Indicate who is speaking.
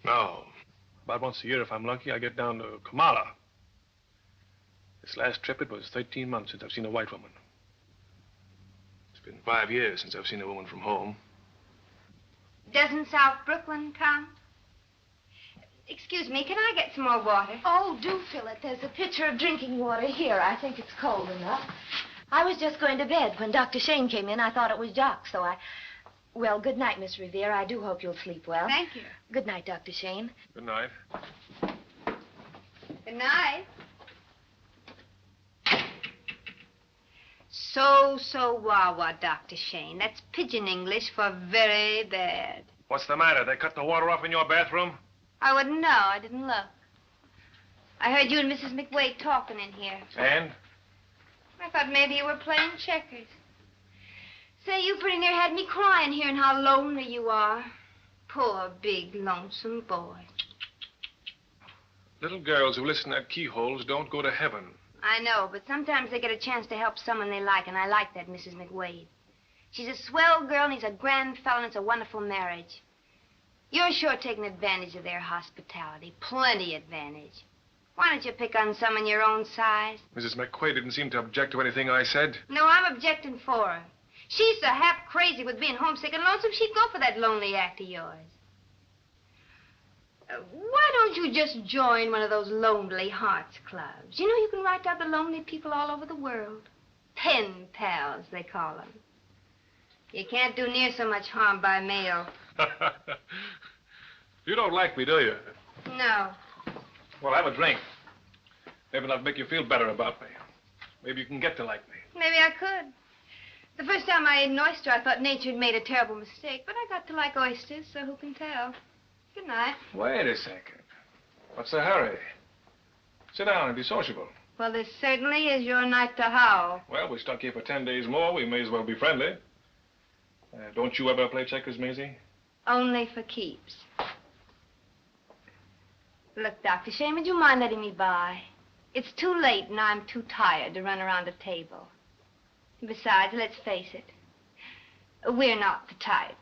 Speaker 1: No. About once a year, if I'm lucky, I get down to Kamala. This last trip, it was 13 months since I've seen a white woman. It's been 5 years since I've seen a woman from home.
Speaker 2: Doesn't South Brooklyn count? Excuse me, can I get some more water?
Speaker 3: Oh, do fill it. There's a pitcher of drinking water here. I think it's cold enough. I was just going to bed. When Dr. Shane came in, I thought it was Jock, so I... Well, good night, Miss Revere. I do hope you'll sleep well.
Speaker 2: Thank you.
Speaker 3: Good night, Dr. Shane.
Speaker 1: Good night.
Speaker 2: Good night. So, wawa, Dr. Shane. That's pidgin English for very bad.
Speaker 1: What's the matter? They cut the water off in your bathroom?
Speaker 2: I wouldn't know. I didn't look. I heard you and Mrs. McWade talking in here.
Speaker 1: And?
Speaker 2: I thought maybe you were playing checkers. Say, you pretty near had me crying hearing how lonely you are. Poor, big, lonesome boy.
Speaker 1: Little girls who listen at keyholes don't go to heaven.
Speaker 2: I know, but sometimes they get a chance to help someone they like, and I like that Mrs. McWade. She's a swell girl, and he's a grand fellow, and it's a wonderful marriage. You're sure taking advantage of their hospitality. Plenty advantage. Why don't you pick on someone your own size?
Speaker 1: Mrs. McQuaid didn't seem to object to anything I said.
Speaker 2: No, I'm objecting for her. She's so half crazy with being homesick and lonesome, she'd go for that lonely act of yours. Why don't you just join one of those Lonely Hearts clubs? You know, you can write out the lonely people all over the world. Pen pals, they call them. You can't do near so much harm by mail.
Speaker 1: You don't like me, do you?
Speaker 2: No.
Speaker 1: Well, have a drink. Maybe that'll make you feel better about me. Maybe you can get to like me.
Speaker 2: Maybe I could. The first time I ate an oyster, I thought nature had made a terrible mistake, but I got to like oysters, so who can tell? Good night.
Speaker 1: Wait a second. What's the hurry? Sit down and be sociable.
Speaker 2: Well, this certainly is your night to howl.
Speaker 1: Well, we're stuck here for 10 days more. We may as well be friendly. Don't you ever play checkers, Maisie?
Speaker 2: Only for keeps. Look, Dr. Shane, would you mind letting me by? It's too late and I'm too tired to run around a table. Besides, let's face it, we're not the type.